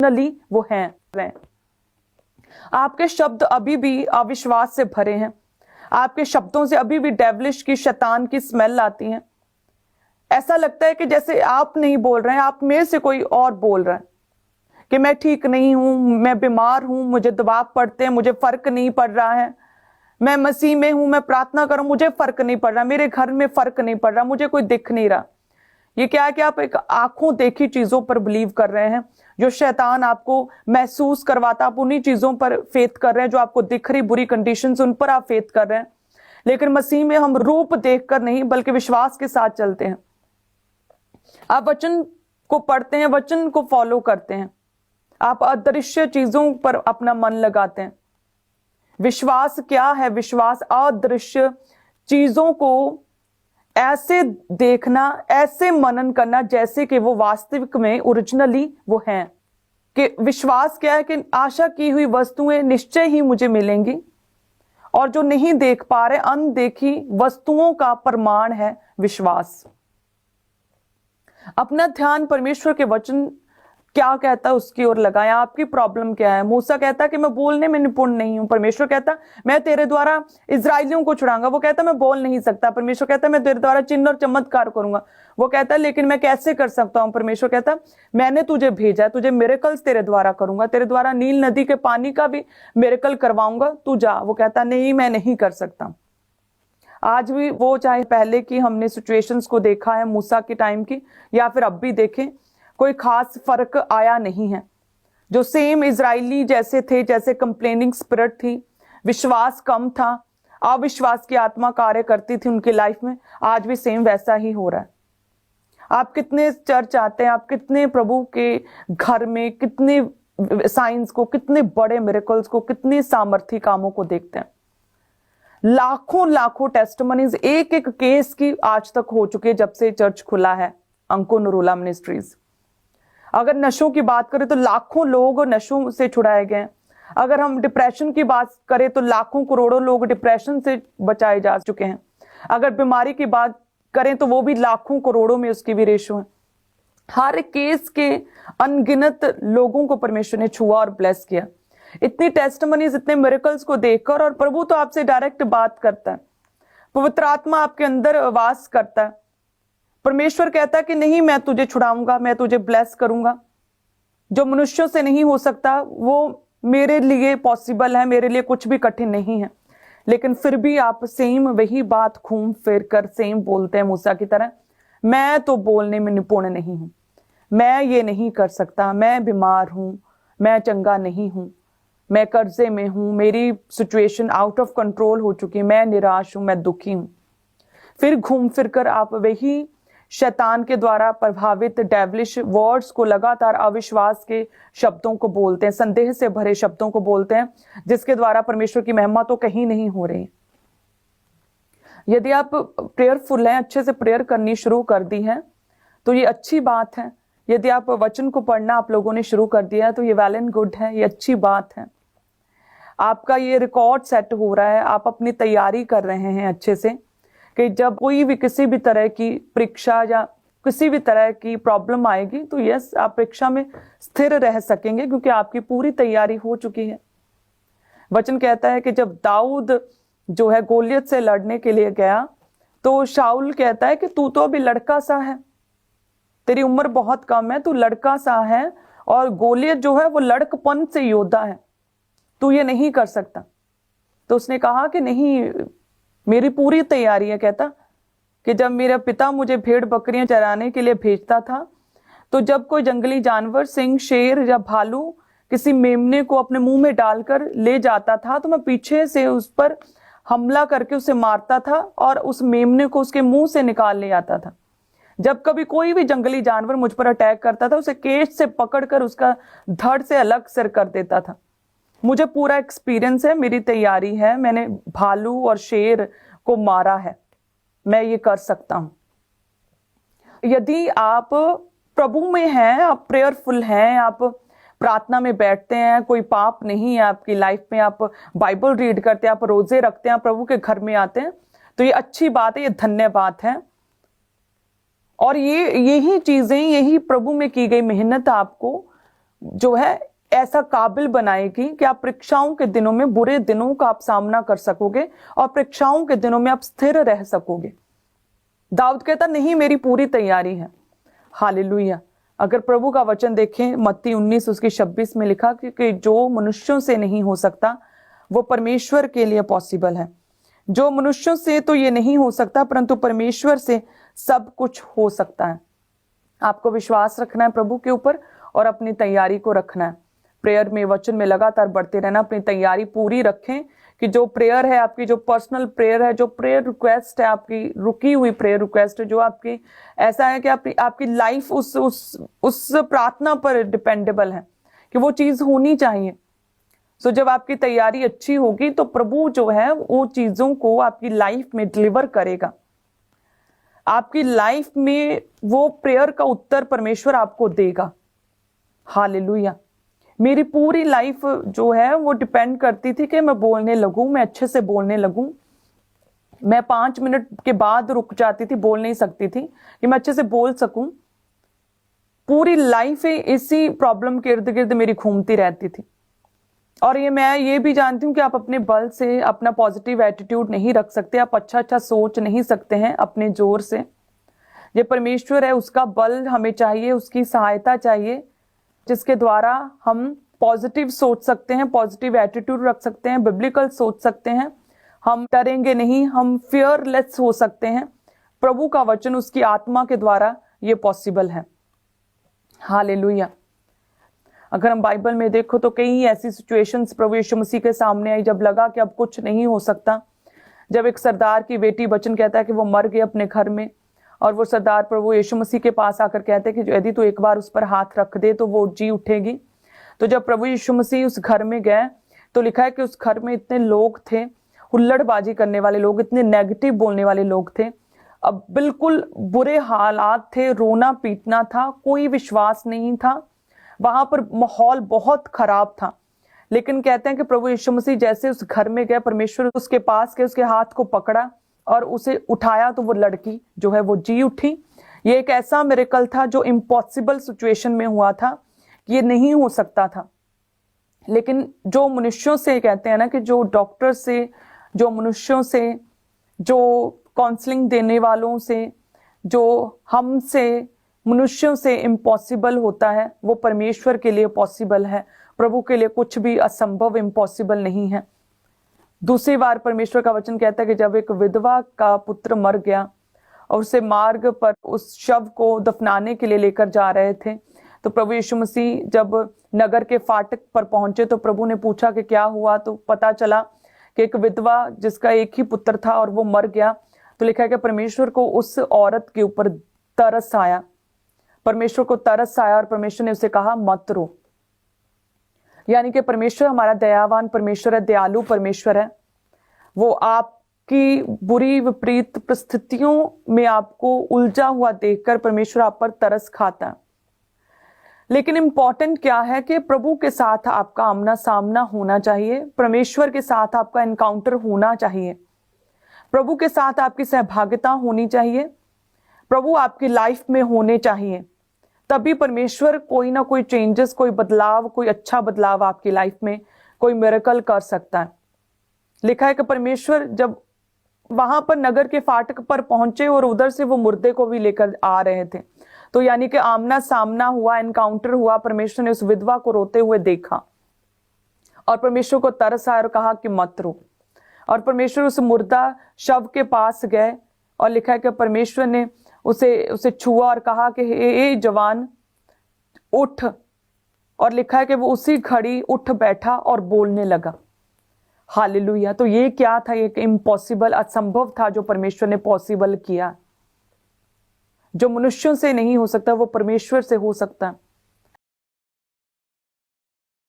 Originally वो हैं। आपके शब्द अभी भी अविश्वास से भरे हैं, आपके शब्दों से अभी भी डेविलिश की, शैतान की स्मेल आती है। ऐसा लगता है कि जैसे आप नहीं बोल रहे हैं, आप में से कोई और बोल रहा है कि मैं ठीक नहीं हूं, मैं बीमार हूं, मुझे दबाव पड़ते हैं, मुझे फर्क नहीं पड़ रहा है, मैं मसीह में हूं, मैं प्रार्थना करूं, मुझे फर्क नहीं पड़ रहा, मेरे घर में फर्क नहीं पड़ रहा, मुझे कोई दिख नहीं रहा। ये क्या है कि आप एक आंखों देखी चीजों पर बिलीव कर रहे हैं, जो शैतान आपको महसूस करवाता, आप उन्हीं चीजों पर फेथ कर रहे हैं, जो आपको दिख रही बुरी कंडीशंस उन पर आप फेथ कर रहे हैं। लेकिन मसीह में हम रूप देखकर नहीं बल्कि विश्वास के साथ चलते हैं। आप वचन को पढ़ते हैं, वचन को फॉलो करते हैं, आप अदृश्य चीजों पर अपना मन लगाते हैं। विश्वास क्या है? विश्वास अदृश्य चीजों को ऐसे देखना, ऐसे मनन करना जैसे कि वो वास्तविक में ओरिजिनली वो हैं। कि विश्वास क्या है? कि आशा की हुई वस्तुएं निश्चय ही मुझे मिलेंगी, और जो नहीं देख पा रहे अनदेखी वस्तुओं का प्रमाण है विश्वास। अपना ध्यान परमेश्वर के वचन क्या कहता है उसकी ओर लगाएं। आपकी प्रॉब्लम क्या है? मूसा कहता कि मैं बोलने में निपुण नहीं हूं। परमेश्वर कहता मैं तेरे द्वारा इजराइलियों को छुड़ाऊंगा। वो कहता मैं बोल नहीं सकता। परमेश्वर कहता मैं तेरे द्वारा चिन्ह और चमत्कार करूंगा। वो कहता लेकिन मैं कैसे कर सकता हूं? परमेश्वर कहता मैंने तुझे भेजा, तुझे मिरेकल्स तेरे द्वारा करूंगा, तेरे द्वारा नील नदी के पानी का भी मिरेकल करवाऊंगा, तू जा। वो कहता नहीं, मैं नहीं कर सकता। आज भी वो, चाहे पहले की हमने सिचुएशंस को देखा है मूसा के टाइम की, या फिर अब भी देखें, कोई खास फर्क आया नहीं है। जो सेम इजरायली जैसे थे, जैसे कंप्लेनिंग स्पिरिट थी, विश्वास कम था, अविश्वास की आत्मा कार्य करती थी उनकी लाइफ में, आज भी सेम वैसा ही हो रहा है। आप कितने चर्च आते हैं, आप कितने प्रभु के घर में कितने साइंस को, कितने बड़े मिरेकल्स को, कितने सामर्थी कामों को देखते हैं। लाखों लाखों टेस्टिमनीज एक एक केस की आज तक हो चुकी है जब से चर्च खुला है अंको नरूला मिनिस्ट्रीज। अगर नशों की बात करें तो लाखों लोग नशों से छुड़ाए गए। अगर हम डिप्रेशन की बात करें तो लाखों करोड़ों लोग डिप्रेशन से बचाए जा चुके हैं। अगर बीमारी की बात करें तो वो भी लाखों करोड़ों में उसकी भी रेशो है। हर केस के अनगिनत लोगों को परमेश्वर ने छुआ और ब्लेस किया। इतनी टेस्टिमनीज, इतने मिरेकल्स को देखकर, और प्रभु तो आपसे डायरेक्ट बात करता है, पवित्र आत्मा आपके अंदर वास करता है। परमेश्वर कहता है कि नहीं, मैं तुझे छुड़ाऊंगा, मैं तुझे ब्लेस करूंगा। जो मनुष्यों से नहीं हो सकता वो मेरे लिए पॉसिबल है, मेरे लिए कुछ भी कठिन नहीं है। लेकिन फिर भी आप सेम वही बात घूम फिर कर सेम बोलते हैं मूसा की तरह, मैं तो बोलने में निपुण नहीं हूं, मैं ये नहीं कर सकता, मैं बीमार हूं, मैं चंगा नहीं हूं, मैं कर्जे में हूं, मेरी सिचुएशन आउट ऑफ कंट्रोल हो चुकी है, मैं निराश हूं, मैं दुखी हूं। फिर घूम फिर कर आप वही शैतान के द्वारा प्रभावित डेविलिश वर्ड्स को लगातार अविश्वास के शब्दों को बोलते हैं, संदेह से भरे शब्दों को बोलते हैं, जिसके द्वारा परमेश्वर की महिमा तो कहीं नहीं हो रही। यदि आप प्रेयरफुल हैं, अच्छे से प्रेयर करनी शुरू कर दी है तो ये अच्छी बात है। यदि आप वचन को पढ़ना आप लोगों ने शुरू कर दिया है तो ये वेल एंड गुड है, ये अच्छी बात है। आपका ये रिकॉर्ड सेट हो रहा है, आप अपनी तैयारी कर रहे हैं अच्छे से, कि जब कोई भी किसी भी तरह की परीक्षा या किसी भी तरह की प्रॉब्लम आएगी तो यस, आप परीक्षा में स्थिर रह सकेंगे क्योंकि आपकी पूरी तैयारी हो चुकी है। वचन कहता है कि जब दाऊद जो है गोलियत से लड़ने के लिए गया तो शाऊल कहता है कि तू तो अभी लड़का सा है, तेरी उम्र बहुत कम है, तू लड़का सा है, और गोलियत जो है वो लड़कपन से योद्धा है, तू ये नहीं कर सकता। तो उसने कहा कि नहीं, मेरी पूरी तैयारी है। कहता कि जब मेरा पिता मुझे भेड़ बकरियां चराने के लिए भेजता था तो जब कोई जंगली जानवर, सिंह, शेर या भालू किसी मेमने को अपने मुंह में डालकर ले जाता था तो मैं पीछे से उस पर हमला करके उसे मारता था और उस मेमने को उसके मुंह से निकाल ले आता था। जब कभी कोई भी जंगली जानवर मुझ पर अटैक करता था उसे केश से पकड़कर उसका धड़ से अलग सिर कर देता था। मुझे पूरा एक्सपीरियंस है, मेरी तैयारी है, मैंने भालू और शेर को मारा है, मैं ये कर सकता हूं। यदि आप प्रभु में हैं, आप प्रेयरफुल हैं, आप प्रार्थना में बैठते हैं, कोई पाप नहीं है आपकी लाइफ में, आप बाइबल रीड करते हैं, आप रोजे रखते हैं, आप प्रभु के घर में आते हैं, तो ये अच्छी बात है, ये धन्य बात है। और यही चीजें, यही प्रभु में की गई मेहनत आपको जो है ऐसा काबिल बनाएगी कि आप परीक्षाओं के दिनों में, बुरे दिनों का आप सामना कर सकोगे और परीक्षाओं के दिनों में आप स्थिर रह सकोगे। दाऊद कहता नहीं, मेरी पूरी तैयारी है। हालेलुया। अगर प्रभु का वचन देखें मत्ती 19 उसकी 26 में लिखा कि जो मनुष्यों से नहीं हो सकता वो परमेश्वर के लिए पॉसिबल है। जो मनुष्यों से तो ये नहीं हो सकता, परंतु परमेश्वर से सब कुछ हो सकता है। आपको विश्वास रखना है प्रभु के ऊपर और अपनी तैयारी को रखना है। प्रेयर में, वचन में लगातार बढ़ते रहना, अपनी तैयारी पूरी रखें कि जो प्रेयर है आपकी, जो पर्सनल प्रेयर है, जो प्रेयर रिक्वेस्ट है आपकी, रुकी हुई प्रेयर रिक्वेस्ट है, जो आपकी ऐसा है कि आपकी लाइफ उस प्रार्थना पर डिपेंडेबल है कि वो चीज होनी चाहिए। सो जब आपकी तैयारी अच्छी होगी तो प्रभु जो है वो चीजों को आपकी लाइफ में डिलीवर करेगा। आपकी लाइफ में वो प्रेयर का उत्तर परमेश्वर आपको देगा। हालेलुया। मेरी पूरी लाइफ जो है वो डिपेंड करती थी कि मैं बोलने लगूं, मैं अच्छे से बोलने लगूं। मैं 5 मिनट के बाद रुक जाती थी, बोल नहीं सकती थी कि मैं अच्छे से बोल सकूं। पूरी लाइफ इसी प्रॉब्लम के इर्द गिर्द मेरी घूमती रहती थी। और मैं ये भी जानती हूँ कि आप अपने बल से अपना पॉजिटिव एटीट्यूड नहीं रख सकते, आप अच्छा सोच नहीं सकते हैं अपने जोर से। ये परमेश्वर है, उसका बल हमें चाहिए, उसकी सहायता चाहिए, जिसके द्वारा हम पॉजिटिव सोच सकते हैं, पॉजिटिव एटीट्यूड रख सकते हैं, बिब्लिकल सोच सकते हैं। हम डरेंगे नहीं, हम फियरलेस हो सकते हैं। प्रभु का वचन, उसकी आत्मा के द्वारा ये पॉसिबल है। हालेलुया। अगर हम बाइबल में देखो तो कई ऐसी सिचुएशंस प्रभु यीशु मसीह के सामने आई जब लगा कि अब कुछ नहीं हो सकता। जब एक सरदार की बेटी, वचन कहता है कि वो मर गई अपने घर में, और वो सरदार प्रभु यीशु मसीह के पास आकर कहते हैं कि यदि तू एक बार उस पर हाथ रख दे तो वो जी उठेगी। तो जब प्रभु यीशु मसीह उस घर में गए तो लिखा है कि उस घर में इतने लोग थे, हुल्लड़बाजी करने वाले लोग, इतने नेगेटिव बोलने वाले लोग थे। अब बिल्कुल बुरे हालात थे, रोना पीटना था, कोई विश्वास नहीं था, वहां पर माहौल बहुत खराब था। लेकिन कहते हैं कि प्रभु यीशु मसीह जैसे उस घर में गए, परमेश्वर उसके पास गए, उसके हाथ को पकड़ा और उसे उठाया तो वो लड़की जो है वो जी उठी। ये एक ऐसा मिरेकल था जो इम्पॉसिबल सिचुएशन में हुआ था, ये नहीं हो सकता था। लेकिन जो मनुष्यों से कहते हैं ना कि जो डॉक्टर से, जो मनुष्यों से, जो काउंसलिंग देने वालों से, जो हमसे, मनुष्यों से इम्पॉसिबल होता है, वो परमेश्वर के लिए पॉसिबल है। प्रभु के लिए कुछ भी असंभव, इम्पॉसिबल नहीं है। दूसरी बार परमेश्वर का वचन कहता है कि जब एक विधवा का पुत्र मर गया और उसे मार्ग पर उस शव को दफनाने के लिए लेकर जा रहे थे, तो प्रभु यीशु मसीह जब नगर के फाटक पर पहुंचे तो प्रभु ने पूछा कि क्या हुआ। तो पता चला कि एक विधवा जिसका एक ही पुत्र था और वो मर गया। तो लिखा है कि परमेश्वर को उस औरत के ऊपर तरस आया, परमेश्वर को तरस आया और परमेश्वर ने उसे कहा मत रो। यानी कि परमेश्वर हमारा दयावान परमेश्वर है, दयालु परमेश्वर है। वो आपकी बुरी विपरीत परिस्थितियों में आपको उलझा हुआ देखकर परमेश्वर आप पर तरस खाता है। लेकिन इंपॉर्टेंट क्या है कि प्रभु के साथ आपका आमना सामना होना चाहिए, परमेश्वर के साथ आपका एनकाउंटर होना चाहिए, प्रभु के साथ आपकी सहभागिता होनी चाहिए, प्रभु आपकी लाइफ में होने चाहिए। तभी परमेश्वर कोई ना कोई चेंजेस, कोई बदलाव, कोई अच्छा बदलाव आपकी लाइफ में, कोई मिरेकल कर सकता है। लिखा है कि परमेश्वर जब वहां पर नगर के फाटक पर पहुंचे और उधर से वो मुर्दे को भी लेकर आ रहे थे, तो यानी कि आमना सामना हुआ, एनकाउंटर हुआ। परमेश्वर ने उस विधवा को रोते हुए देखा और परमेश्वर को तरस आया और कहा कि मत रो। और परमेश्वर उस मुर्दा शव के पास गए और लिखा है कि परमेश्वर ने उसे छुआ और कहा कि हे जवान उठ। और लिखा है कि वो उसी घड़ी उठ बैठा और बोलने लगा। हालेलुया। तो ये क्या था? ये इम्पॉसिबल, असंभव था जो परमेश्वर ने पॉसिबल किया। जो मनुष्यों से नहीं हो सकता वो परमेश्वर से हो सकता है।